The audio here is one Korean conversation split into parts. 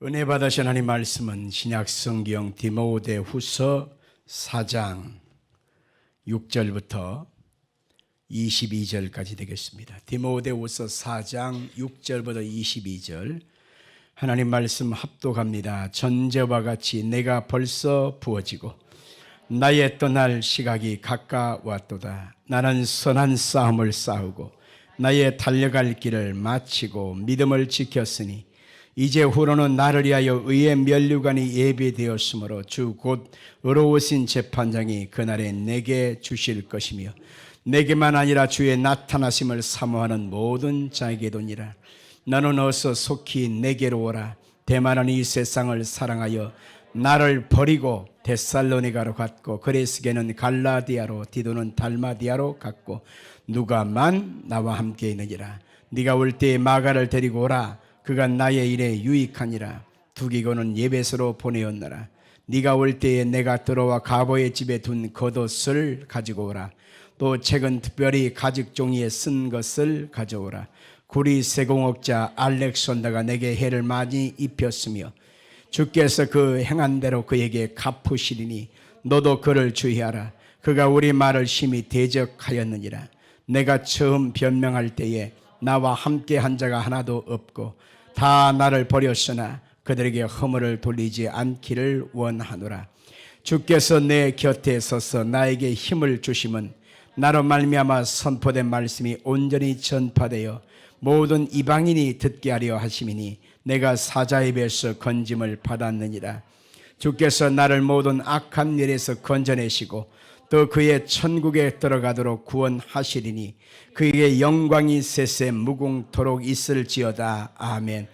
은혜 받으신 하나님 말씀은 신약 성경 디모데후서 4장 6절부터 22절까지 되겠습니다. 디모데후서 4장 6절부터 22절 하나님 말씀 합독합니다. 전제와 같이 내가 벌써 부어지고 나의 떠날 시각이 가까웠도다. 나는 선한 싸움을 싸우고 나의 달려갈 길을 마치고 믿음을 지켰으니 이제 후로는 나를 위하여 의의 면류관이 예비되었으므로 주 곧 의로우신 재판장이 그날에 내게 주실 것이며 내게만 아니라 주의 나타나심을 사모하는 모든 자에게도니라. 너는 어서 속히 내게로 오라. 대만은 이 세상을 사랑하여 나를 버리고 데살로니가로 갔고 그레스게는 갈라디아로 디도는 달마디아로 갔고 누가만 나와 함께 있느니라. 네가 올 때에 마가를 데리고 오라. 그가 나의 일에 유익하니라. 두기고는 예배소로 보내었노라. 네가 올 때에 내가 들어와 가보의 집에 둔 겉옷을 가지고 오라. 또 책은 특별히 가죽 종이에 쓴 것을 가져오라. 구리 세공업자 알렉산더가 내게 해를 많이 입혔으며 주께서 그 행한 대로 그에게 갚으시리니 너도 그를 주의하라. 그가 우리 말을 심히 대적하였느니라. 내가 처음 변명할 때에 나와 함께 한 자가 하나도 없고 다 나를 버렸으나 그들에게 허물을 돌리지 않기를 원하노라. 주께서 내 곁에 서서 나에게 힘을 주심은 나로 말미암아 선포된 말씀이 온전히 전파되어 모든 이방인이 듣게 하려 하심이니 내가 사자의 입에서 건짐을 받았느니라. 주께서 나를 모든 악한 일에서 건져내시고 또 그의 천국에 들어가도록 구원하시리니 그에게 영광이 세세 무궁토록 있을지어다. 아멘.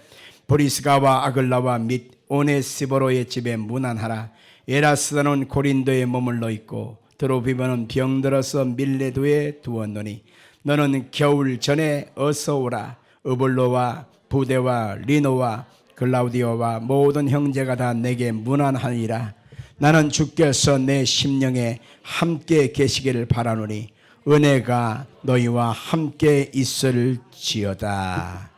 브리스가와 아글라와 및 오네시보로의 집에 문안하라. 에라스다는 고린도에 머물러 있고 드로비모는 병들어서 밀레도에 두었노니 너는 겨울 전에 어서 오라. 어볼로와 부데와 리노와 글라우디오와 모든 형제가 다 내게 문안하니라. 나는 주께서 내 심령에 함께 계시기를 바라노니 은혜가 너희와 함께 있을지어다.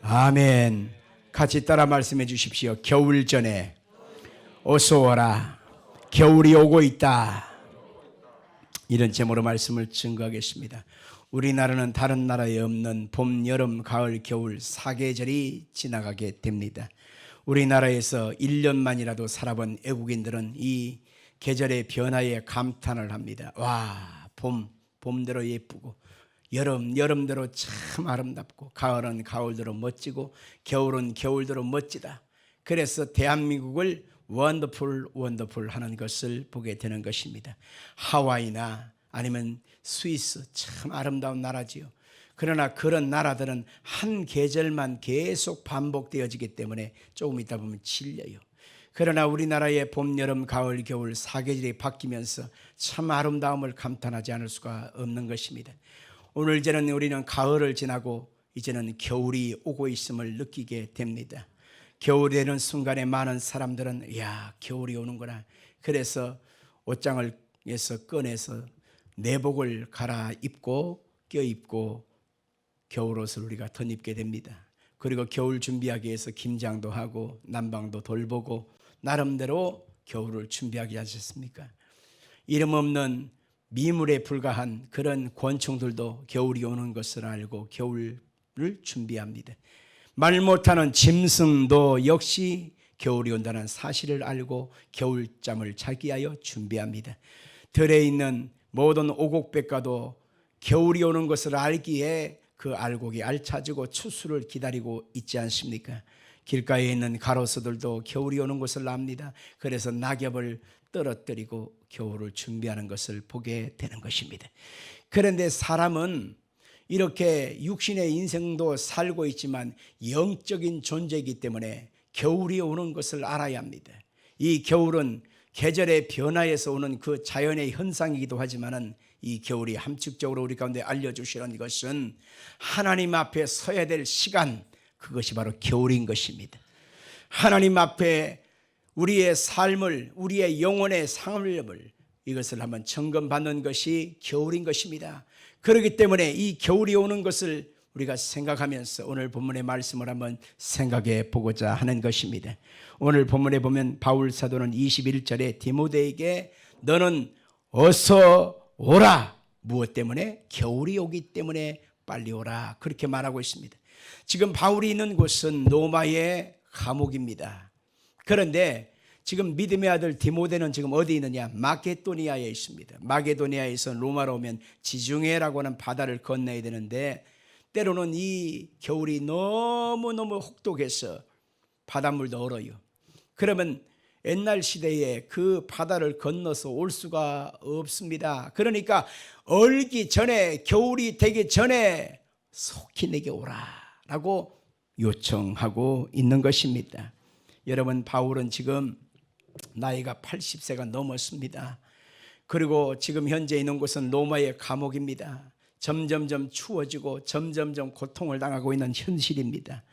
아멘. 같이 따라 말씀해 주십시오. 겨울 전에 어서 오라. 겨울이 오고 있다. 이런 제목으로 말씀을 증거하겠습니다. 우리나라는 다른 나라에 없는 봄, 여름, 가을, 겨울 4계절이 지나가게 됩니다. 우리나라에서 1년만이라도 살아본 외국인들은 이 계절의 변화에 감탄을 합니다. 와, 봄대로 예쁘고 여름대로 참 아름답고 가을은 가을대로 멋지고 겨울은 겨울대로 멋지다. 그래서 대한민국을 원더풀 하는 것을 보게 되는 것입니다. 하와이나 아니면 스위스 참 아름다운 나라지요. 그러나 그런 나라들은 한 계절만 계속 반복되어지기 때문에 조금 있다 보면 질려요. 그러나 우리나라의 봄, 여름, 가을, 겨울 4계절이 바뀌면서 참 아름다움을 감탄하지 않을 수가 없는 것입니다. 오늘 이제는 우리는 가을을 지나고 이제는 겨울이 오고 있음을 느끼게 됩니다. 겨울이 되는 순간에 많은 사람들은 야, 겨울이 오는구나. 그래서 옷장을 꺼내서 내복을 갈아입고 껴입고 겨울옷을 우리가 덧입게 됩니다. 그리고 겨울 준비하기 위해서 김장도 하고 난방도 돌보고 나름대로 겨울을 준비하지 않습니까? 이름 없는 미물에 불과한 그런 권총들도 겨울이 오는 것을 알고 겨울을 준비합니다. 말 못하는 짐승도 역시 겨울이 온다는 사실을 알고 겨울잠을 자기 위하여 준비합니다. 들에 있는 모든 오곡백과도 겨울이 오는 것을 알기에 그 알곡이 알차지고 추수를 기다리고 있지 않습니까? 길가에 있는 가로수들도 겨울이 오는 것을 압니다. 그래서 낙엽을 떨어뜨리고 겨울을 준비하는 것을 보게 되는 것입니다. 그런데 사람은 이렇게 육신의 인생도 살고 있지만 영적인 존재이기 때문에 겨울이 오는 것을 알아야 합니다. 이 겨울은 계절의 변화에서 오는 그 자연의 현상이기도 하지만은 이 겨울이 함축적으로 우리 가운데 알려주시는 것은 하나님 앞에 서야 될 시간, 그것이 바로 겨울인 것입니다. 하나님 앞에 우리의 삶을, 우리의 영혼의 삶을 이것을 한번 점검받는 것이 겨울인 것입니다. 그렇기 때문에 이 겨울이 오는 것을 우리가 생각하면서 오늘 본문의 말씀을 한번 생각해 보고자 하는 것입니다. 오늘 본문에 보면 바울 사도는 21절에 디모데에게 너는 어서 오라. 무엇 때문에? 겨울이 오기 때문에 빨리 오라. 그렇게 말하고 있습니다. 지금 바울이 있는 곳은 로마의 감옥입니다. 그런데 지금 믿음의 아들 디모데는 지금 어디 있느냐? 마게도니아에 있습니다. 마게도니아에서 로마로 오면 지중해라고 하는 바다를 건너야 되는데 때로는 이 겨울이 너무너무 혹독해서 바닷물도 얼어요. 그러면 옛날 시대에 그 바다를 건너서 올 수가 없습니다. 그러니까 얼기 전에, 겨울이 되기 전에 속히 내게 오라라고 요청하고 있는 것입니다. 여러분, 바울은 지금 나이가 80세가 넘었습니다. 그리고 지금 현재 있는 곳은 로마의 감옥입니다. 점점점 추워지고 점점점 고통을 당하고 있는 현실입니다.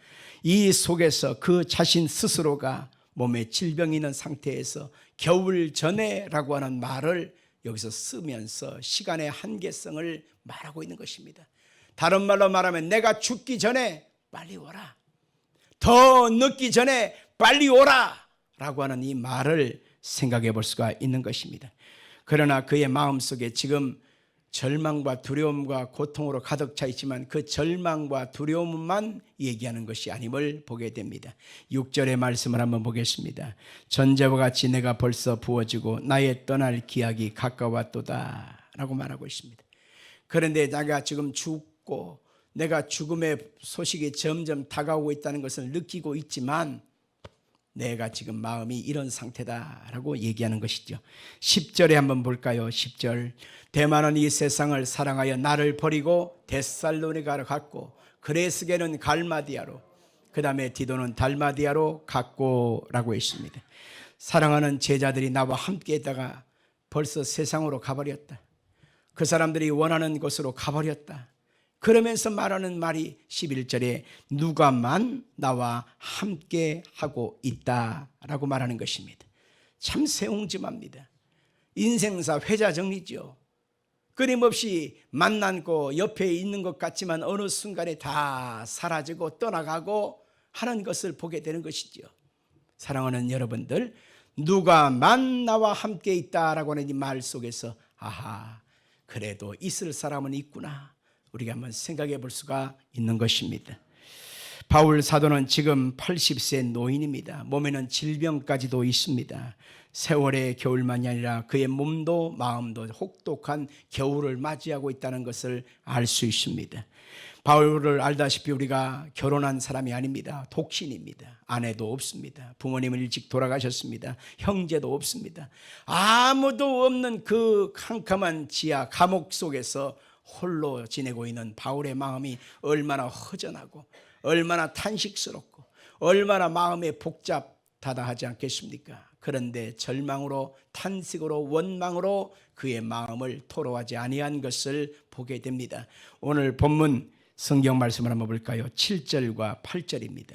이 속에서 그 자신 스스로가 몸에 질병이 있는 상태에서 겨울 전에라고 하는 말을 여기서 쓰면서 시간의 한계성을 말하고 있는 것입니다. 다른 말로 말하면 내가 죽기 전에 빨리 오라, 더 늦기 전에 빨리 오라 라고 하는 이 말을 생각해 볼 수가 있는 것입니다. 그러나 그의 마음속에 지금 절망과 두려움과 고통으로 가득 차 있지만 그 절망과 두려움만 얘기하는 것이 아님을 보게 됩니다. 6절의 말씀을 한번 보겠습니다. 전제와 같이 내가 벌써 부어지고 나의 떠날 기약이 가까웠도다 라고 말하고 있습니다. 그런데 내가 지금 죽고 내가 죽음의 소식이 점점 다가오고 있다는 것을 느끼고 있지만 내가 지금 마음이 이런 상태다라고 얘기하는 것이죠. 10절에 한번 볼까요? 10절. 대만은 이 세상을 사랑하여 나를 버리고 데살로니가로 갔고 그레스게는 갈마디아로, 그 다음에 디도는 달마디아로 갔고 라고 했습니다. 사랑하는 제자들이 나와 함께 있다가 벌써 세상으로 가버렸다. 그 사람들이 원하는 곳으로 가버렸다. 그러면서 말하는 말이 11절에 누가만 나와 함께 하고 있다라고 말하는 것입니다. 참 세옹지마입니다. 인생사 회자정리죠. 끊임없이 만나고 옆에 있는 것 같지만 어느 순간에 다 사라지고 떠나가고 하는 것을 보게 되는 것이죠. 사랑하는 여러분들, 누가만 나와 함께 있다라고 하는 이 말 속에서 아하, 그래도 있을 사람은 있구나, 우리가 한번 생각해 볼 수가 있는 것입니다. 바울 사도는 지금 80세 노인입니다. 몸에는 질병까지도 있습니다. 세월의 겨울만이 아니라 그의 몸도 마음도 혹독한 겨울을 맞이하고 있다는 것을 알 수 있습니다. 바울을 알다시피 우리가 결혼한 사람이 아닙니다. 독신입니다. 아내도 없습니다. 부모님은 일찍 돌아가셨습니다. 형제도 없습니다. 아무도 없는 그 캄캄한 지하 감옥 속에서 홀로 지내고 있는 바울의 마음이 얼마나 허전하고 얼마나 탄식스럽고 얼마나 마음에 복잡하다 하지 않겠습니까? 그런데 절망으로 탄식으로 원망으로 그의 마음을 토로하지 아니한 것을 보게 됩니다. 오늘 본문 성경 말씀을 한번 볼까요? 7절과 8절입니다.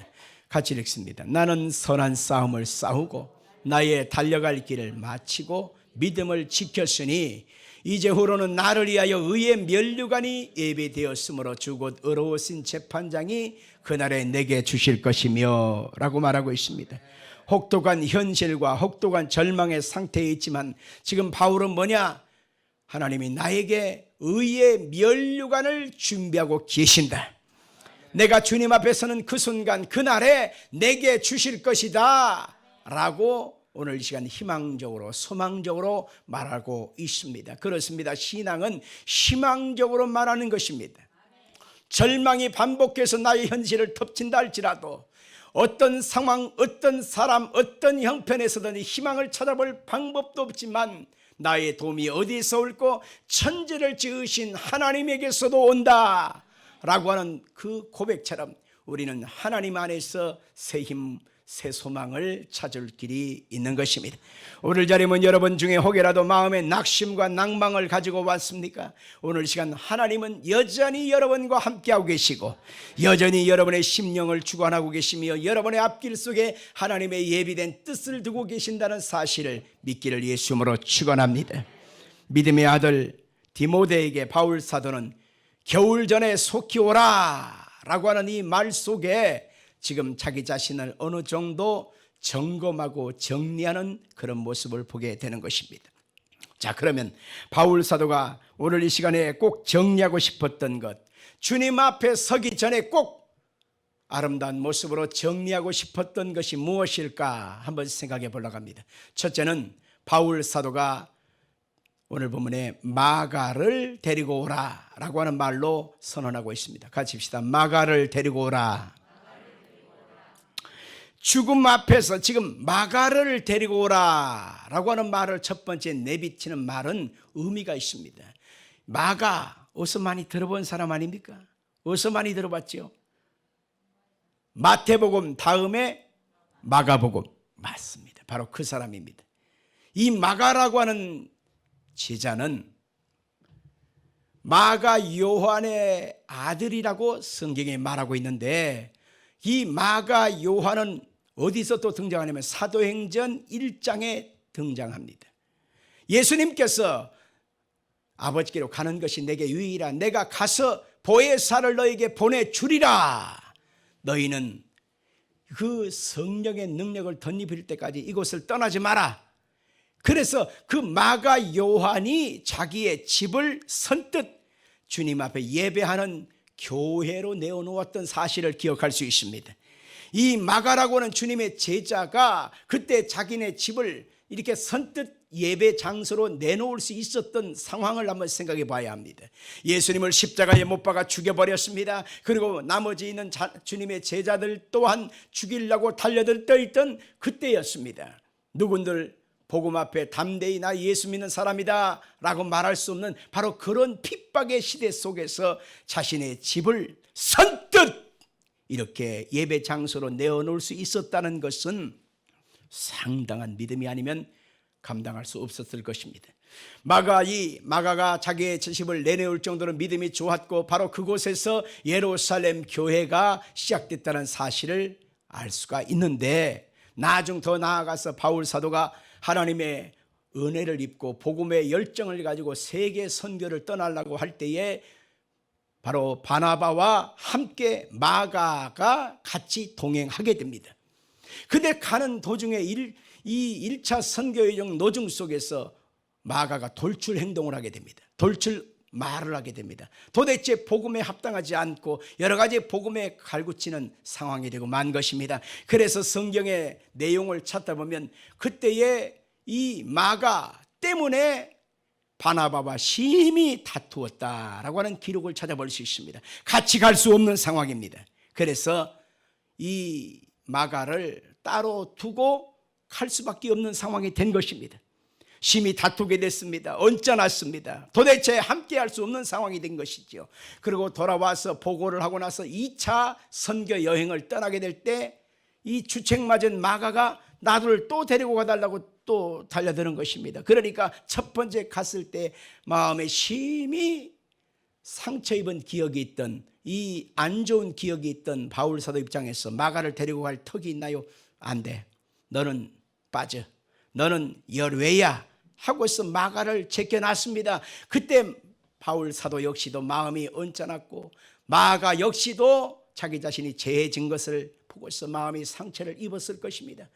같이 읽습니다. 나는 선한 싸움을 싸우고 나의 달려갈 길을 마치고 믿음을 지켰으니 이제후로는 나를 위하여 의의 면류관이 예비되었으므로 주 곧 의로우신 재판장이 그날에 내게 주실 것이며 라고 말하고 있습니다. 혹독한 현실과 혹독한 절망의 상태에 있지만 지금 바울은 뭐냐? 하나님이 나에게 의의 면류관을 준비하고 계신다. 내가 주님 앞에 서는 그 순간 그날에 내게 주실 것이다 라고 오늘 이 시간 희망적으로 소망적으로 말하고 있습니다. 그렇습니다. 신앙은 희망적으로 말하는 것입니다. 절망이 반복해서 나의 현실을 덮친다 할지라도 어떤 상황, 어떤 사람, 어떤 형편에서든 희망을 찾아볼 방법도 없지만 나의 도움이 어디에서 올고 천지를 지으신 하나님에게서도 온다 라고 하는 그 고백처럼 우리는 하나님 안에서 새 힘, 새 소망을 찾을 길이 있는 것입니다. 오늘 자리면 여러분 중에 혹여라도 마음에 낙심과 낭망을 가지고 왔습니까? 오늘 시간 하나님은 여전히 여러분과 함께하고 계시고 여전히 여러분의 심령을 주관하고 계시며 여러분의 앞길 속에 하나님의 예비된 뜻을 두고 계신다는 사실을 믿기를 예수님으로 축원합니다. 믿음의 아들 디모데에게 바울 사도는 겨울 전에 속히 오라 라고 하는 이 말 속에 지금 자기 자신을 어느 정도 점검하고 정리하는 그런 모습을 보게 되는 것입니다. 자, 그러면 바울 사도가 오늘 이 시간에 꼭 정리하고 싶었던 것, 주님 앞에 서기 전에 꼭 아름다운 모습으로 정리하고 싶었던 것이 무엇일까 한번 생각해 보려고 합니다. 첫째는 바울 사도가 오늘 본문에 마가를 데리고 오라 라고 하는 말로 선언하고 있습니다. 같이 합시다. 마가를 데리고 오라. 죽음 앞에서 지금 마가를 데리고 오라 라고 하는 말을 첫 번째 내비치는 말은 의미가 있습니다. 마가 어디서 많이 들어본 사람 아닙니까? 어디서 많이 들어봤죠? 마태복음 다음에 마가복음. 맞습니다. 바로 그 사람입니다. 이 마가라고 하는 제자는 마가 요한의 아들이라고 성경에 말하고 있는데, 이 마가 요한은 어디서 또 등장하냐면 사도행전 1장에 등장합니다. 예수님께서 아버지께로 가는 것이 내게 유의라. 내가 가서 보혜사를 너에게 보내주리라. 너희는 그 성령의 능력을 덧입힐 때까지 이곳을 떠나지 마라. 그래서 그 마가 요한이 자기의 집을 선뜻 주님 앞에 예배하는 교회로 내어놓았던 사실을 기억할 수 있습니다. 이 마가라고 하는 주님의 제자가 그때 자기네 집을 이렇게 선뜻 예배 장소로 내놓을 수 있었던 상황을 한번 생각해 봐야 합니다. 예수님을 십자가에 못 박아 죽여버렸습니다. 그리고 나머지 있는 주님의 제자들 또한 죽이려고 달려들떠 있던 그때였습니다. 누군들 복음 앞에 담대히 나 예수 믿는 사람이다 라고 말할 수 없는 바로 그런 핍박의 시대 속에서 자신의 집을 선뜻 이렇게 예배 장소로 내어놓을 수 있었다는 것은 상당한 믿음이 아니면 감당할 수 없었을 것입니다. 마가가 자기의 집을 내놓을 정도로 믿음이 좋았고 바로 그곳에서 예루살렘 교회가 시작됐다는 사실을 알 수가 있는데, 나중 더 나아가서 바울 사도가 하나님의 은혜를 입고 복음의 열정을 가지고 세계 선교를 떠나려고 할 때에 바로 바나바와 함께 마가가 같이 동행하게 됩니다. 근데 가는 도중에 이 1차 선교여정 노중 속에서 마가가 돌출 행동을 하게 됩니다. 돌출 말을 하게 됩니다. 도대체 복음에 합당하지 않고 여러 가지 복음에 갈구치는 상황이 되고 만 것입니다. 그래서 성경의 내용을 찾다 보면 그때의 이 마가 때문에 바나바와 심히 다투었다라고 하는 기록을 찾아볼 수 있습니다. 같이 갈 수 없는 상황입니다. 그래서 이 마가를 따로 두고 갈 수밖에 없는 상황이 된 것입니다. 심히 다투게 됐습니다. 얹혀놨습니다. 도대체 함께 할 수 없는 상황이 된 것이죠. 그리고 돌아와서 보고를 하고 나서 2차 선교 여행을 떠나게 될 때 이 주책맞은 마가가 나를 또 데리고 가달라고 또 달려드는 것입니다. 그러니까 첫 번째 갔을 때 마음에 심히 상처 입은 기억이 있던, 이 안 좋은 기억이 있던 바울 사도 입장에서 마가를 데리고 갈 턱이 있나요? 안 돼. 너는 빠져. 너는 열외야 하고서 마가를 제껴놨습니다. 그때 바울 사도 역시도 마음이 언짢았고 마가 역시도 자기 자신이 죄진 것을 보고서 마음이 상처를 입었을 것입니다.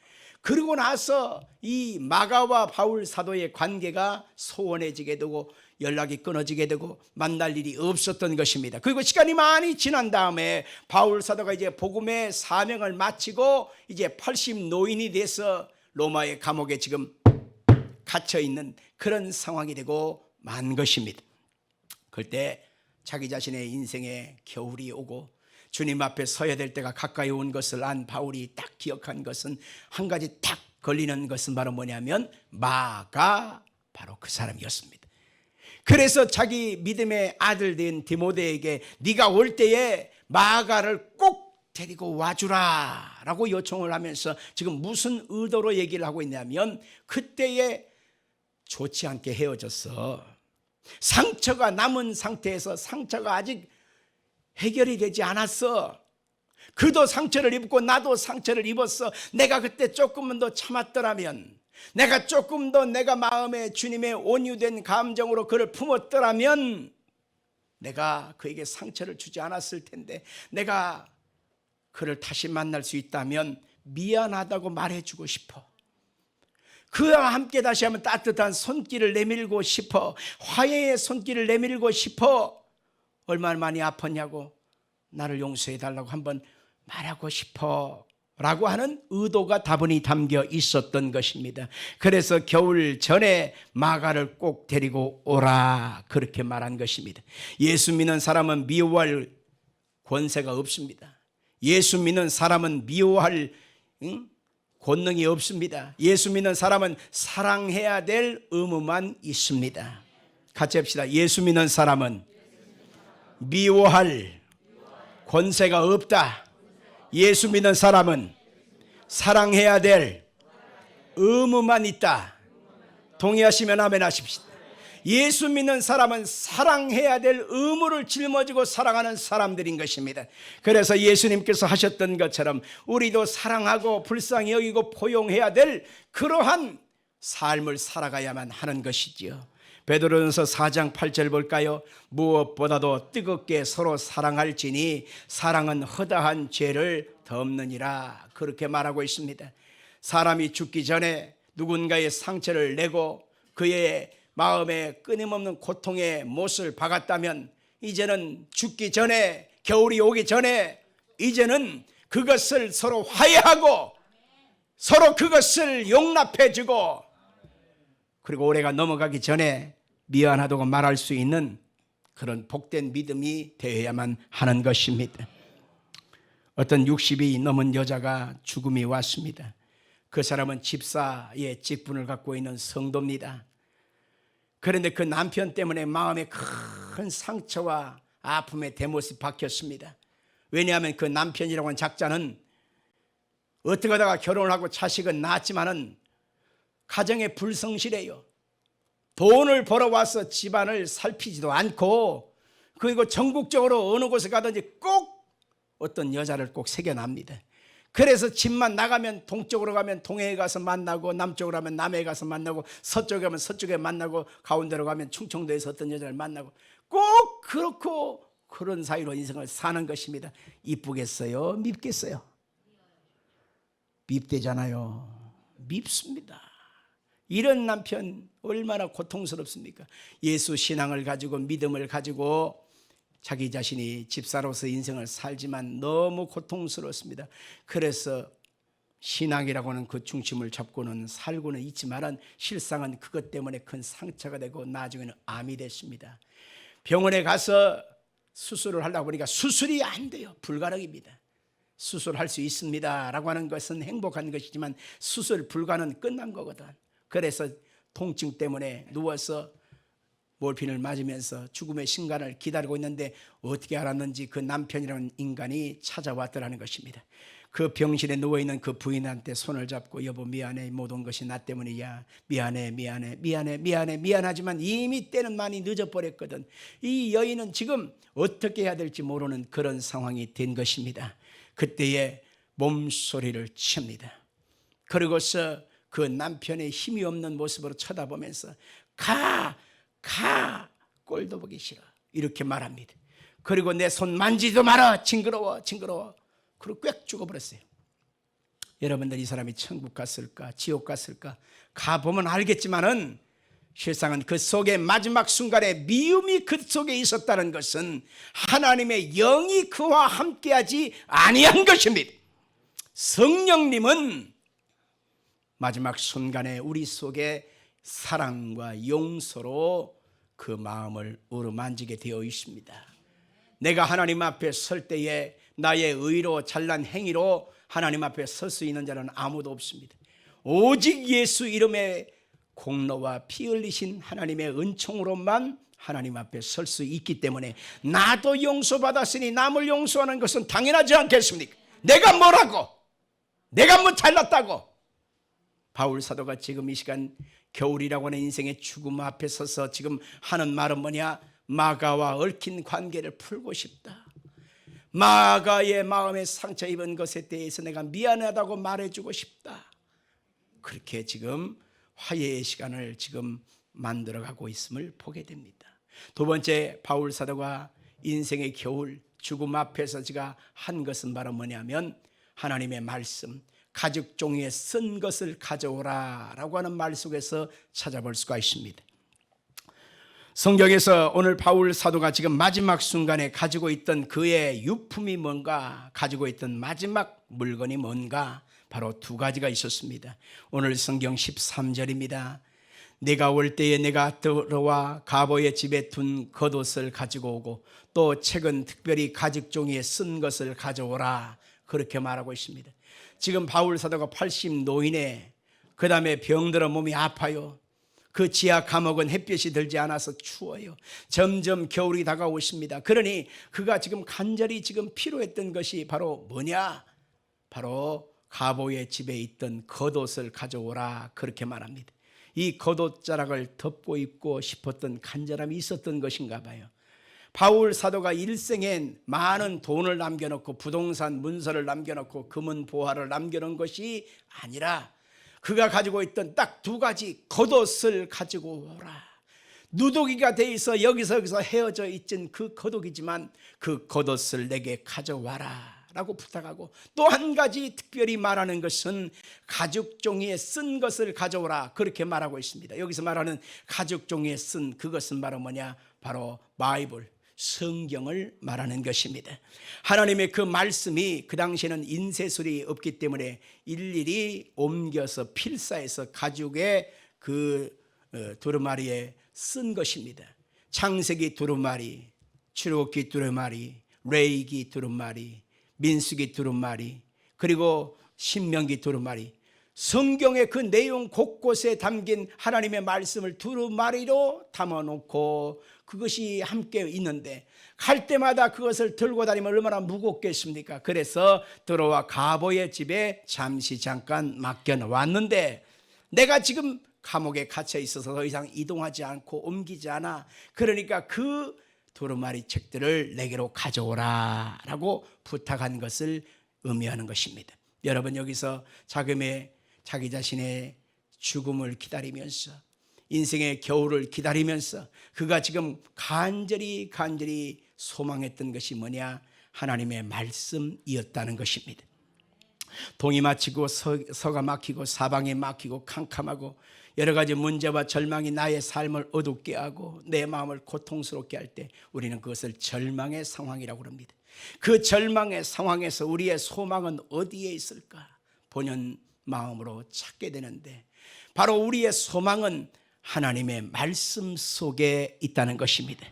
그리고 나서 이 마가와 바울 사도의 관계가 소원해지게 되고 연락이 끊어지게 되고 만날 일이 없었던 것입니다. 그리고 시간이 많이 지난 다음에 바울 사도가 이제 복음의 사명을 마치고 이제 80 노인이 돼서 로마의 감옥에 지금 갇혀 있는 그런 상황이 되고 만 것입니다. 그때 자기 자신의 인생에 겨울이 오고 주님 앞에 서야 될 때가 가까이 온 것을 안 바울이 딱 기억한 것은 한 가지 딱 걸리는 것은 바로 뭐냐면 마가 바로 그 사람이었습니다. 그래서 자기 믿음의 아들 된 디모데에게 네가 올 때에 마가를 꼭 데리고 와주라 라고 요청을 하면서 지금 무슨 의도로 얘기를 하고 있냐면 그때에 좋지 않게 헤어졌어. 상처가 남은 상태에서 상처가 아직 해결이 되지 않았어. 그도 상처를 입고 나도 상처를 입었어. 내가 그때 조금만 더 참았더라면, 내가 조금 더 내가 마음에 주님의 온유된 감정으로 그를 품었더라면 내가 그에게 상처를 주지 않았을 텐데 내가 그를 다시 만날 수 있다면 미안하다고 말해주고 싶어. 그와 함께 다시 한번 따뜻한 손길을 내밀고 싶어. 화해의 손길을 내밀고 싶어. 얼마나 많이 아팠냐고 나를 용서해달라고 한번 말하고 싶어 라고 하는 의도가 다분히 담겨 있었던 것입니다. 그래서 겨울 전에 마가를 꼭 데리고 오라 그렇게 말한 것입니다. 예수 믿는 사람은 미워할 권세가 없습니다. 예수 믿는 사람은 미워할 권능이 없습니다. 예수 믿는 사람은 사랑해야 될 의무만 있습니다. 같이 합시다. 예수 믿는 사람은 미워할 권세가 없다. 예수 믿는 사람은 사랑해야 될 의무만 있다. 동의하시면 아멘 하십시다. 예수 믿는 사람은 사랑해야 될 의무를 짊어지고 살아가는 사람들인 것입니다. 그래서 예수님께서 하셨던 것처럼 우리도 사랑하고 불쌍히 여기고 포용해야 될 그러한 삶을 살아가야만 하는 것이지요. 베드로전서 4장 8절 볼까요? 무엇보다도 뜨겁게 서로 사랑할지니 사랑은 허다한 죄를 덮느니라 그렇게 말하고 있습니다. 사람이 죽기 전에 누군가의 상처를 내고 그의 마음에 끊임없는 고통의 못을 박았다면 이제는 죽기 전에, 겨울이 오기 전에 이제는 그것을 서로 화해하고 서로 그것을 용납해주고 그리고 올해가 넘어가기 전에 미안하다고 말할 수 있는 그런 복된 믿음이 되어야만 하는 것입니다. 어떤 60이 넘은 여자가 죽음이 왔습니다. 그 사람은 집사의 직분을 갖고 있는 성도입니다. 그런데 그 남편 때문에 마음에 큰 상처와 아픔의 대못이 박혔습니다. 왜냐하면 그 남편이라고 하는 작자는 어떻게 하다가 결혼을 하고 자식은 낳았지만은 가정에 불성실해요. 돈을 벌어와서 집안을 살피지도 않고 그리고 전국적으로 어느 곳에 가든지 꼭 어떤 여자를 꼭 새겨납니다. 그래서 집만 나가면 동쪽으로 가면 동해에 가서 만나고 남쪽으로 가면 남해에 가서 만나고 서쪽에 가면 서쪽에 만나고 가운데로 가면 충청도에서 어떤 여자를 만나고 꼭 그렇고 그런 사이로 인생을 사는 것입니다. 이쁘겠어요? 밉겠어요? 밉대잖아요. 밉습니다. 이런 남편 얼마나 고통스럽습니까? 예수 신앙을 가지고 믿음을 가지고 자기 자신이 집사로서 인생을 살지만 너무 고통스럽습니다. 그래서 신앙이라고 하는 그 중심을 잡고는 살고는 있지만 실상은 그것 때문에 큰 상처가 되고 나중에는 암이 됐습니다. 병원에 가서 수술을 하려고 보니까 수술이 안 돼요. 불가능입니다. 수술할 수 있습니다 라고 하는 것은 행복한 것이지만 수술 불가는 끝난 거거든. 그래서 통증 때문에 누워서 몰핀을 맞으면서 죽음의 순간을 기다리고 있는데 어떻게 알았는지 그 남편이라는 인간이 찾아왔더라는 것입니다. 그 병실에 누워있는 그 부인한테 손을 잡고 여보 미안해, 모든 것이 나 때문이야. 미안하지만 이미 때는 많이 늦어버렸거든. 이 여인은 지금 어떻게 해야 될지 모르는 그런 상황이 된 것입니다. 그때에 몸소리를 칩니다. 그러고서 그 남편의 힘이 없는 모습으로 쳐다보면서 가 꼴도 보기 싫어 이렇게 말합니다. 그리고 내 손 만지도 마라. 징그러워. 그리고 꽥 죽어버렸어요. 여러분들 이 사람이 천국 갔을까 지옥 갔을까 가보면 알겠지만은 실상은 그 속에 마지막 순간에 미움이 그 속에 있었다는 것은 하나님의 영이 그와 함께하지 아니한 것입니다. 성령님은 마지막 순간에 우리 속에 사랑과 용서로 그 마음을 어루만지게 되어 있습니다. 내가 하나님 앞에 설 때에 나의 의로 잘난 행위로 하나님 앞에 설 수 있는 자는 아무도 없습니다. 오직 예수 이름의 공로와 피 흘리신 하나님의 은총으로만 하나님 앞에 설 수 있기 때문에 나도 용서받았으니 남을 용서하는 것은 당연하지 않겠습니까? 내가 뭐라고? 내가 뭐 잘났다고? 바울 사도가 지금 이 시간 겨울이라고 하는 인생의 죽음 앞에 서서 지금 하는 말은 뭐냐? 마가와 얽힌 관계를 풀고 싶다. 마가의 마음에 상처 입은 것에 대해서 내가 미안하다고 말해주고 싶다. 그렇게 지금 화해의 시간을 지금 만들어가고 있음을 보게 됩니다. 두 번째, 바울 사도가 인생의 겨울 죽음 앞에서 제가 한 것은 바로 뭐냐면 하나님의 말씀, 가죽 종이에 쓴 것을 가져오라 라고 하는 말 속에서 찾아볼 수가 있습니다. 성경에서 오늘 바울 사도가 지금 마지막 순간에 가지고 있던 그의 유품이 뭔가, 가지고 있던 마지막 물건이 뭔가, 바로 두 가지가 있었습니다. 오늘 성경 13절입니다. 내가 올 때에 내가 들어와 가보의 집에 둔 겉옷을 가지고 오고 또 책은 특별히 가죽 종이에 쓴 것을 가져오라, 그렇게 말하고 있습니다. 지금 바울 사도가 80 노인에, 그 다음에 병들어 몸이 아파요. 그 지하 감옥은 햇볕이 들지 않아서 추워요. 점점 겨울이 다가오십니다. 그러니 그가 지금 간절히 지금 필요했던 것이 바로 뭐냐? 바로 가보의 집에 있던 겉옷을 가져오라, 그렇게 말합니다. 이 겉옷 자락을 덮고 입고 싶었던 간절함이 있었던 것인가 봐요. 바울 사도가 일생엔 많은 돈을 남겨놓고 부동산 문서를 남겨놓고 금은 보화를 남겨놓은 것이 아니라 그가 가지고 있던 딱 두 가지 겉옷을 가지고 오라. 누더기가 돼 있어 여기서 헤어져 있진 그 겉옷이지만 그 겉옷을 내게 가져와라 라고 부탁하고, 또 한 가지 특별히 말하는 것은 가죽 종이에 쓴 것을 가져오라, 그렇게 말하고 있습니다. 여기서 말하는 가죽 종이에 쓴 그것은 바로 뭐냐? 바로 바이블, 성경을 말하는 것입니다. 하나님의 그 말씀이 그 당시에는 인쇄술이 없기 때문에 일일이 옮겨서 필사해서 가죽의 그 두루마리에 쓴 것입니다. 창세기 두루마리, 출애굽기 두루마리, 레위기 두루마리, 민수기 두루마리, 그리고 신명기 두루마리, 성경의 그 내용 곳곳에 담긴 하나님의 말씀을 두루마리로 담아놓고 그것이 함께 있는데 갈 때마다 그것을 들고 다니면 얼마나 무겁겠습니까? 그래서 들어와 가보의 집에 잠시 잠깐 맡겨놓았는데 내가 지금 감옥에 갇혀 있어서 더 이상 이동하지 않고 옮기지 않아. 그러니까 그 두루마리 책들을 내게로 가져오라 라고 부탁한 것을 의미하는 것입니다. 여러분, 여기서 자기 자신의 죽음을 기다리면서 인생의 겨울을 기다리면서 그가 지금 간절히 소망했던 것이 뭐냐? 하나님의 말씀이었다는 것입니다. 동이 막히고 서가 막히고 사방이 막히고 캄캄하고 여러 가지 문제와 절망이 나의 삶을 어둡게 하고 내 마음을 고통스럽게 할 때 우리는 그것을 절망의 상황이라고 합니다. 그 절망의 상황에서 우리의 소망은 어디에 있을까? 본연 마음으로 찾게 되는데 바로 우리의 소망은 하나님의 말씀 속에 있다는 것입니다.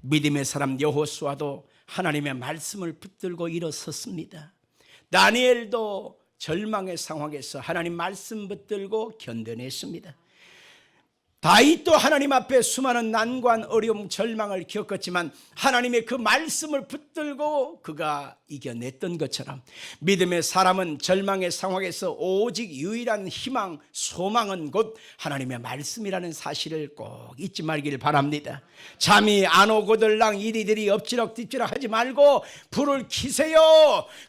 믿음의 사람 여호수아도 하나님의 말씀을 붙들고 일어섰습니다. 다니엘도 절망의 상황에서 하나님 말씀 붙들고 견뎌냈습니다. 다윗도 하나님 앞에 수많은 난관, 어려움, 절망을 겪었지만 하나님의 그 말씀을 붙들고 그가 이겨냈던 것처럼 믿음의 사람은 절망의 상황에서 오직 유일한 희망, 소망은 곧 하나님의 말씀이라는 사실을 꼭 잊지 말길 바랍니다. 잠이 안 오고들랑 이리들이 엎치락뒤치락 하지 말고 불을 켜세요.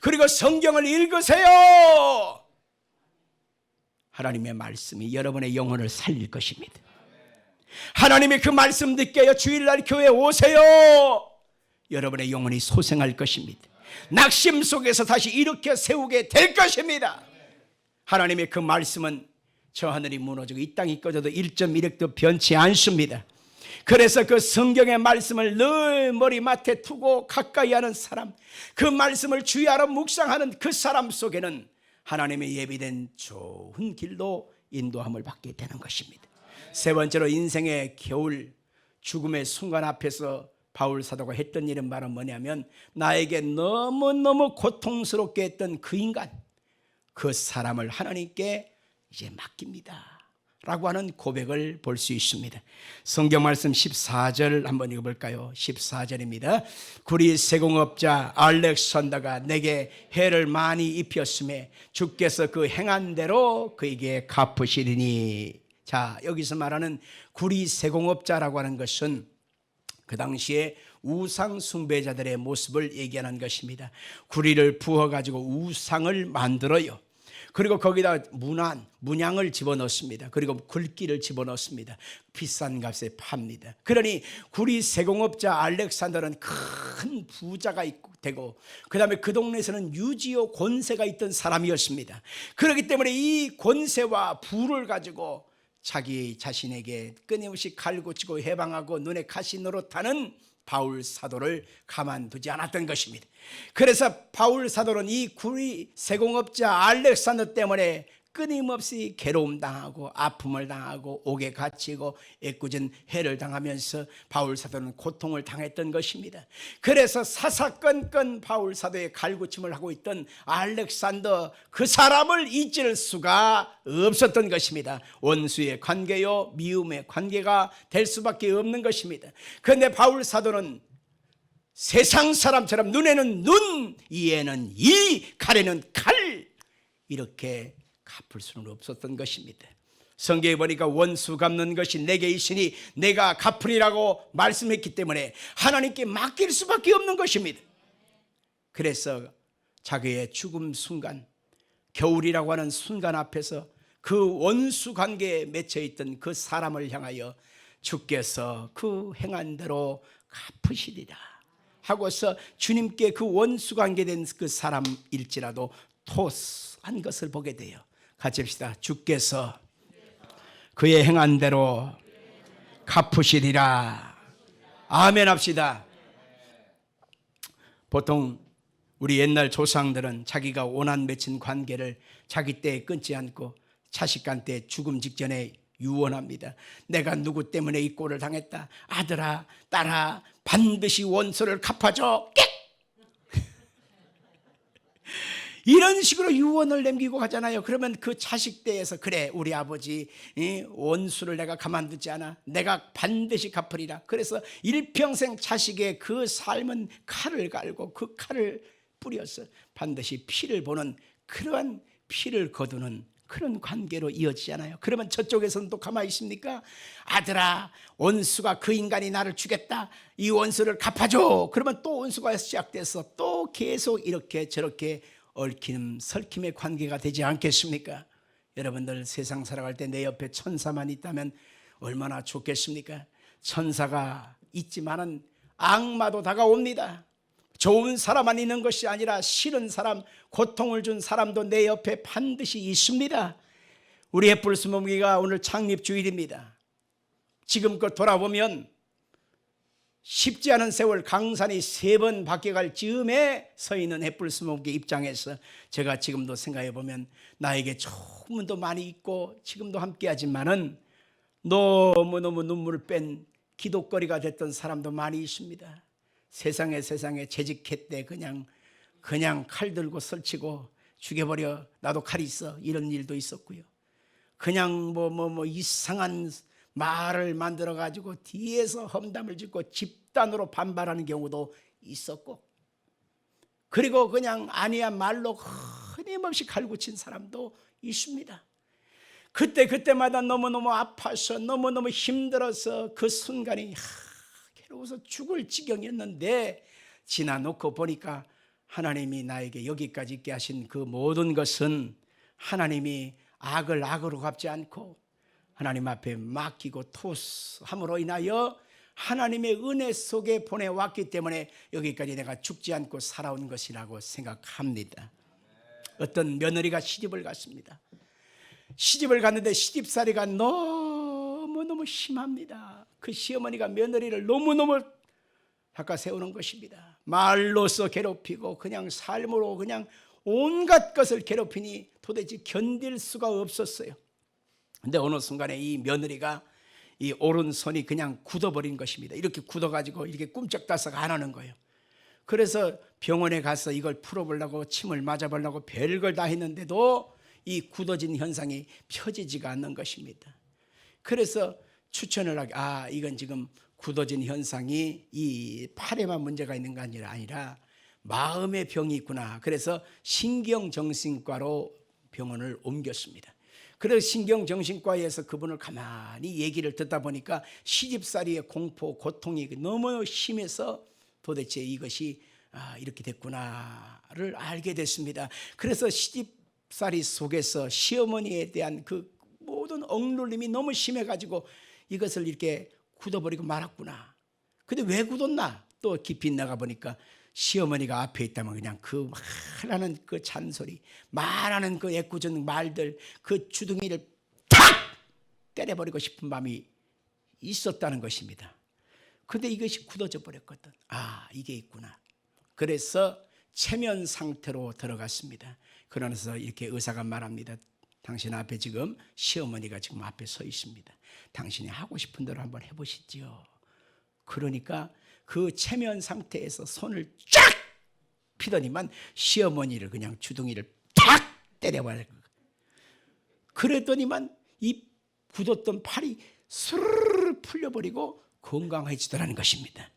그리고 성경을 읽으세요. 하나님의 말씀이 여러분의 영혼을 살릴 것입니다. 하나님의 그 말씀 듣게 하여 주일날 교회에 오세요. 여러분의 영혼이 소생할 것입니다. 낙심 속에서 다시 일으켜 세우게 될 것입니다. 하나님의 그 말씀은 저 하늘이 무너지고 이 땅이 꺼져도 1.1획도 변치 않습니다. 그래서 그 성경의 말씀을 늘 머리맡에 두고 가까이 하는 사람, 그 말씀을 주야로 묵상하는 그 사람 속에는 하나님의 예비된 좋은 길로 인도함을 받게 되는 것입니다. 세 번째로 인생의 겨울 죽음의 순간 앞에서 바울 사도가 했던 일은 바로 뭐냐면 나에게 너무너무 고통스럽게 했던 그 인간, 그 사람을 하나님께 이제 맡깁니다 라고 하는 고백을 볼 수 있습니다. 성경 말씀 14절 한번 읽어볼까요? 14절입니다. 구리 세공업자 알렉산더가 내게 해를 많이 입혔음에 주께서 그 행한 대로 그에게 갚으시리니. 자, 여기서 말하는 구리 세공업자라고 하는 것은 그 당시에 우상 숭배자들의 모습을 얘기하는 것입니다. 구리를 부어가지고 우상을 만들어요. 그리고 거기다 문양을 집어넣습니다. 그리고 글귀를 집어넣습니다. 비싼 값에 팝니다. 그러니 구리 세공업자 알렉산더는 큰 부자가 되고, 그 다음에 그 동네에서는 유지요 권세가 있던 사람이었습니다. 그렇기 때문에 이 권세와 부를 가지고 자기 자신에게 끊임없이 갈구치고 해방하고 눈에 가시 노릇하는 바울 사도를 가만두지 않았던 것입니다. 그래서 바울 사도는 이 구리 세공업자 알렉산더 때문에 끊임없이 괴로움 당하고 아픔을 당하고 옥에 갇히고 애꿎은 해를 당하면서 바울 사도는 고통을 당했던 것입니다. 그래서 사사건건 바울 사도의 갈구침을 하고 있던 알렉산더, 그 사람을 잊을 수가 없었던 것입니다. 원수의 관계요 미움의 관계가 될 수밖에 없는 것입니다. 그런데 바울 사도는 세상 사람처럼 눈에는 눈, 이에는 이, 칼에는 칼, 이렇게 갚을 수는 없었던 것입니다. 성경에 보니까 원수 갚는 것이 내게 있으니 내가 갚으리라고 말씀했기 때문에 하나님께 맡길 수밖에 없는 것입니다. 그래서 자기의 죽음 순간, 겨울이라고 하는 순간 앞에서 그 원수 관계에 맺혀있던 그 사람을 향하여 주께서 그 행한 대로 갚으시리라 하고서 주님께 그 원수 관계된 그 사람일지라도 토스한 것을 보게 돼요. 같이 합시다. 주께서 그의 행한 대로 갚으시리라. 아멘 합시다. 보통 우리 옛날 조상들은 자기가 원한 맺힌 관계를 자기 때에 끊지 않고 자식간 때 죽음 직전에 유언합니다. 내가 누구 때문에 이 꼴을 당했다. 아들아, 딸아, 반드시 원수를 갚아줘. 이런 식으로 유언을 남기고 하잖아요. 그러면 그 자식 때에서 그래, 우리 아버지 원수를 내가 가만두지 않아. 내가 반드시 갚으리라. 그래서 일평생 자식의 그 삶은 칼을 갈고 그 칼을 뿌려서 반드시 피를 보는, 그러한 피를 거두는 그런 관계로 이어지잖아요. 그러면 저쪽에서는 또 가만히 있습니까? 아들아, 원수가 그 인간이 나를 죽였다. 이 원수를 갚아줘. 그러면 또 원수가 시작돼서 또 계속 이렇게 저렇게 얽힘 설킴의 관계가 되지 않겠습니까? 여러분들 세상 살아갈 때 내 옆에 천사만 있다면 얼마나 좋겠습니까? 천사가 있지만은 악마도 다가옵니다. 좋은 사람만 있는 것이 아니라 싫은 사람, 고통을 준 사람도 내 옆에 반드시 있습니다. 우리 햇불 수목기가 오늘 창립 주일입니다. 지금껏 돌아보면 쉽지 않은 세월, 강산이 3번 바뀌어갈 즈음에 서 있는 햇불 수목기 입장에서 제가 지금도 생각해 보면 나에게 조금도 많이 있고 지금도 함께 하지만은 너무너무 눈물을 뺀 기도거리가 됐던 사람도 많이 있습니다. 세상에 재직했대 그냥 칼 들고 설치고 죽여버려, 나도 칼 있어, 이런 일도 있었고요. 그냥 뭐 이상한 말을 만들어 가지고 뒤에서 험담을 짓고 집단으로 반발하는 경우도 있었고, 그리고 그냥 아니야 말로 끊임없이 갈구친 사람도 있습니다. 그때마다 너무너무 아파서 너무너무 힘들어서 그 순간이 괴로워서 죽을 지경이었는데 지나놓고 보니까 하나님이 나에게 여기까지 있게 하신 그 모든 것은 하나님이 악을 악으로 갚지 않고 하나님 앞에 맡기고 토스함으로 인하여 하나님의 은혜 속에 보내왔기 때문에 여기까지 내가 죽지 않고 살아온 것이라고 생각합니다. 어떤 며느리가 시집을 갔습니다. 시집을 갔는데 시집살이가 너무너무 심합니다. 그 시어머니가 며느리를 너무너무 닦아 세우는 것입니다. 말로써 괴롭히고 그냥 삶으로 그냥 온갖 것을 괴롭히니 도대체 견딜 수가 없었어요. 근데 어느 순간에 이 며느리가 이 오른손이 그냥 굳어버린 것입니다. 이렇게 굳어가지고 이렇게 꿈쩍다석 안 하는 거예요. 그래서 병원에 가서 이걸 풀어보려고 침을 맞아보려고 별걸 다 했는데도 이 굳어진 현상이 펴지지가 않는 것입니다. 그래서 추천을 하게, 이건 지금 굳어진 현상이 이 팔에만 문제가 있는 게 아니라 마음의 병이 있구나. 그래서 신경정신과로 병원을 옮겼습니다. 그래서 신경정신과에서 그분을 가만히 얘기를 듣다 보니까 시집살이의 공포, 고통이 너무 심해서 도대체 이것이 이렇게 됐구나를 알게 됐습니다. 그래서 시집 살이 속에서 시어머니에 대한 그 모든 억눌림이 너무 심해가지고 이것을 이렇게 굳어버리고 말았구나. 근데 왜 굳었나? 또 깊이 나가 보니까 시어머니가 앞에 있다면 그냥 그 말하는 그 잔소리, 말하는 그 애꿎은 말들, 그 주둥이를 탁 때려버리고 싶은 마음이 있었다는 것입니다. 근데 이것이 굳어져 버렸거든. 아, 이게 있구나. 그래서 체면 상태로 들어갔습니다. 그러면서 이렇게 의사가 말합니다. 당신 앞에 지금 시어머니가 지금 앞에 서 있습니다. 당신이 하고 싶은 대로 한번 해보시지요. 그러니까 그 체면 상태에서 손을 쫙 피더니만 시어머니를 그냥 주둥이를 탁 때려버려요. 그랬더니만 이 굳었던 팔이 스르르 풀려버리고 건강해지더라는 것입니다.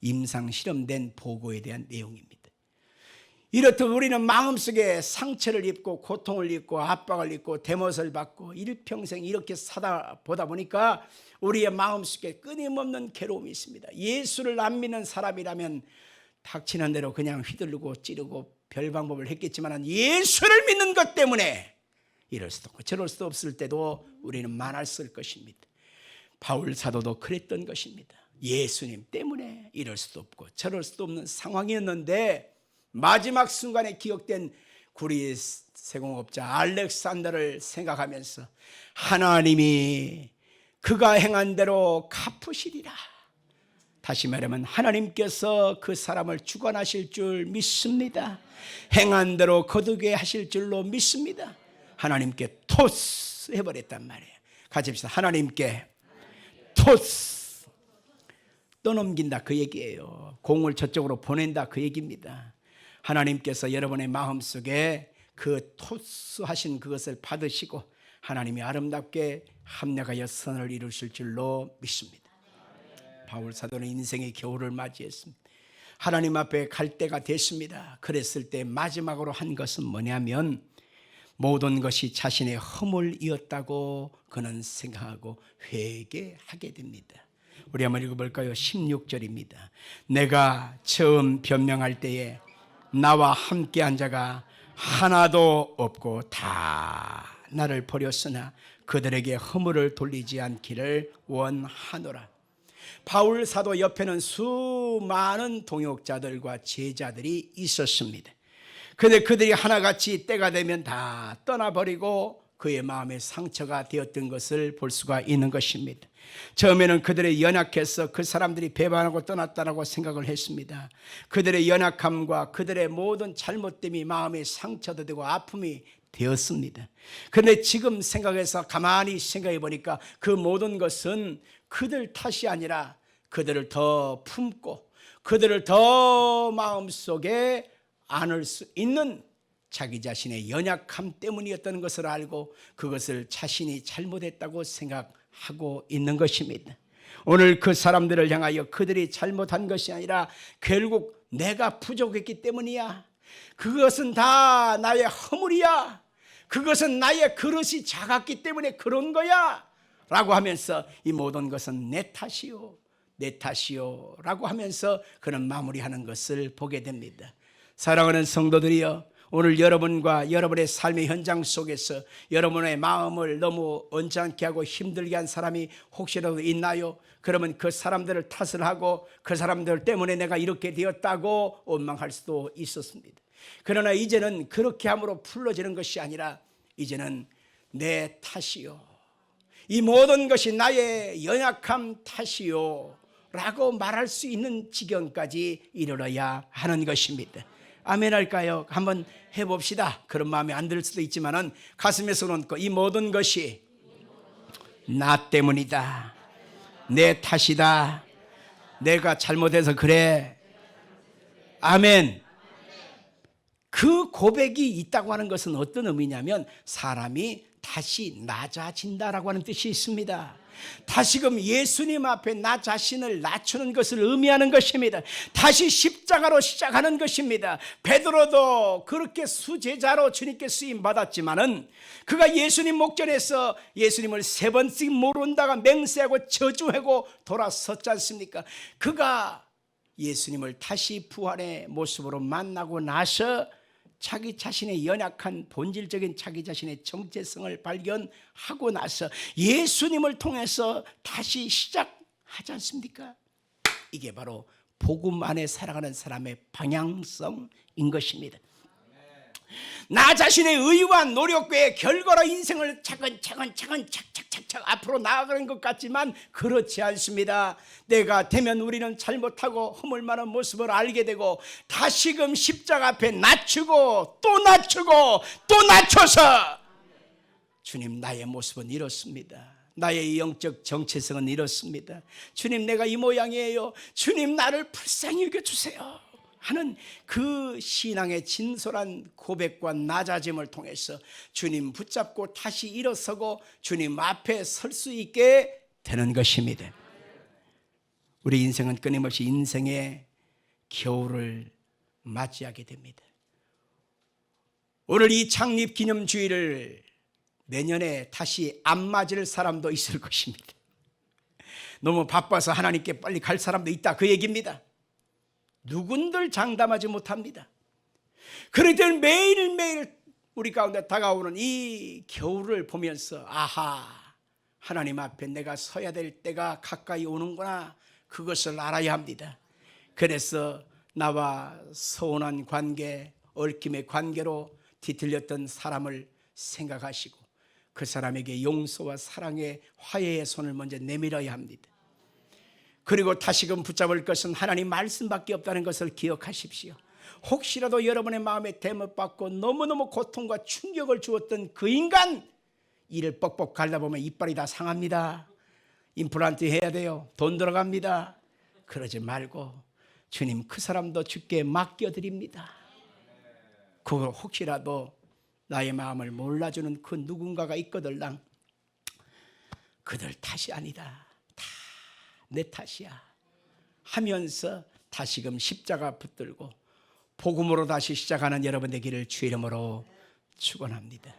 임상 실험된 보고에 대한 내용입니다. 이렇듯 우리는 마음속에 상처를 입고 고통을 입고 압박을 입고 대못을 받고 일평생 이렇게 사다 보다 보니까 우리의 마음속에 끊임없는 괴로움이 있습니다. 예수를 안 믿는 사람이라면 닥치는 대로 그냥 휘두르고 찌르고 별 방법을 했겠지만 예수를 믿는 것 때문에 이럴 수도 없고 저럴 수도 없을 때도 우리는 많았을 것입니다. 바울 사도도 그랬던 것입니다. 예수님 때문에 이럴 수도 없고 저럴 수도 없는 상황이었는데 마지막 순간에 기억된 구리 세공업자 알렉산더를 생각하면서 하나님이 그가 행한 대로 갚으시리라. 다시 말하면 하나님께서 그 사람을 주관하실 줄 믿습니다. 행한 대로 거두게 하실 줄로 믿습니다. 하나님께 토스 해버렸단 말이에요. 같이 합시다. 하나님께 토스. 떠넘긴다 그 얘기예요. 공을 저쪽으로 보낸다 그 얘기입니다. 하나님께서 여러분의 마음속에 그 토스하신 그것을 받으시고 하나님이 아름답게 합력하여 선을 이루실 줄로 믿습니다. 바울 사도는 인생의 겨울을 맞이했습니다. 하나님 앞에 갈 때가 됐습니다. 그랬을 때 마지막으로 한 것은 뭐냐면 모든 것이 자신의 허물이었다고 그는 생각하고 회개하게 됩니다. 우리 한번 읽어볼까요? 16절입니다. 내가 처음 변명할 때에 나와 함께한 자가 하나도 없고 다 나를 버렸으나 그들에게 허물을 돌리지 않기를 원하노라. 바울 사도 옆에는 수많은 동역자들과 제자들이 있었습니다. 그런데 그들이 하나같이 때가 되면 다 떠나버리고 그의 마음에 상처가 되었던 것을 볼 수가 있는 것입니다. 처음에는 그들의 연약해서 그 사람들이 배반하고 떠났다라고 생각을 했습니다. 그들의 연약함과 그들의 모든 잘못됨이 마음에 상처도 되고 아픔이 되었습니다. 그런데 지금 생각해서 가만히 생각해 보니까 그 모든 것은 그들 탓이 아니라 그들을 더 품고 그들을 더 마음속에 안을 수 있는 자기 자신의 연약함 때문이었던 것을 알고 그것을 자신이 잘못했다고 생각하고 있는 것입니다. 오늘 그 사람들을 향하여 그들이 잘못한 것이 아니라 결국 내가 부족했기 때문이야. 그것은 다 나의 허물이야. 그것은 나의 그릇이 작았기 때문에 그런 거야 라고 하면서 이 모든 것은 내 탓이요 내 탓이요 라고 하면서 그런 마무리하는 것을 보게 됩니다. 사랑하는 성도들이여, 오늘 여러분과 여러분의 삶의 현장 속에서 여러분의 마음을 너무 언짢게 하고 힘들게 한 사람이 혹시라도 있나요? 그러면 그 사람들을 탓을 하고 그 사람들 때문에 내가 이렇게 되었다고 원망할 수도 있었습니다. 그러나 이제는 그렇게 함으로 풀어지는 것이 아니라 이제는 내 탓이요, 이 모든 것이 나의 연약함 탓이요 라고 말할 수 있는 지경까지 이르러야 하는 것입니다. 아멘 할까요? 한번 해봅시다. 그런 마음이 안 들 수도 있지만은 가슴에 손 얹고 이 모든 것이 나 때문이다. 내 탓이다. 내가 잘못해서 그래. 아멘. 그 고백이 있다고 하는 것은 어떤 의미냐면 사람이 다시 낮아진다라고 하는 뜻이 있습니다. 다시금 예수님 앞에 나 자신을 낮추는 것을 의미하는 것입니다. 다시 십자가로 시작하는 것입니다. 베드로도 그렇게 수제자로 주님께 쓰임 받았지만은 그가 예수님 목전에서 예수님을 3번씩 모른다가 맹세하고 저주하고 돌아섰지 않습니까? 그가 예수님을 다시 부활의 모습으로 만나고 나서 자기 자신의 연약한 본질적인 자기 자신의 정체성을 발견하고 나서 예수님을 통해서 다시 시작하지 않습니까? 이게 바로 복음 안에 살아가는 사람의 방향성인 것입니다. 나 자신의 의와 노력의 결과로 인생을 차근차근 착착착착 앞으로 나아가는 것 같지만 그렇지 않습니다. 때가 되면 우리는 잘못하고 허물 많은 모습을 알게 되고 다시금 십자가 앞에 낮추고 또 낮춰서 주님, 나의 모습은 이렇습니다. 나의 영적 정체성은 이렇습니다. 주님, 내가 이 모양이에요. 주님, 나를 불쌍히 여겨주세요 하는 그 신앙의 진솔한 고백과 낮아짐을 통해서 주님 붙잡고 다시 일어서고 주님 앞에 설 수 있게 되는 것입니다. 우리 인생은 끊임없이 인생의 겨울을 맞이하게 됩니다. 오늘 이 창립기념주일을 내년에 다시 안 맞을 사람도 있을 것입니다. 너무 바빠서 하나님께 빨리 갈 사람도 있다, 그 얘기입니다. 누군들 장담하지 못합니다. 그러던 매일매일 우리 가운데 다가오는 이 겨울을 보면서 아하, 하나님 앞에 내가 서야 될 때가 가까이 오는구나, 그것을 알아야 합니다. 그래서 나와 서운한 관계, 얽힘의 관계로 뒤틀렸던 사람을 생각하시고 그 사람에게 용서와 사랑의 화해의 손을 먼저 내밀어야 합니다. 그리고 다시금 붙잡을 것은 하나님 말씀밖에 없다는 것을 기억하십시오. 혹시라도 여러분의 마음에 대못받고 너무너무 고통과 충격을 주었던 그 인간, 이를 뻑뻑 갈라보면 이빨이 다 상합니다. 임플란트 해야 돼요. 돈 들어갑니다. 그러지 말고 주님, 그 사람도 주께 맡겨드립니다. 그걸 혹시라도 나의 마음을 몰라주는 그 누군가가 있거들랑 그들 탓이 아니다, 내 탓이야 하면서 다시금 십자가 붙들고 복음으로 다시 시작하는 여러분 되기를 주의 이름으로 축원합니다.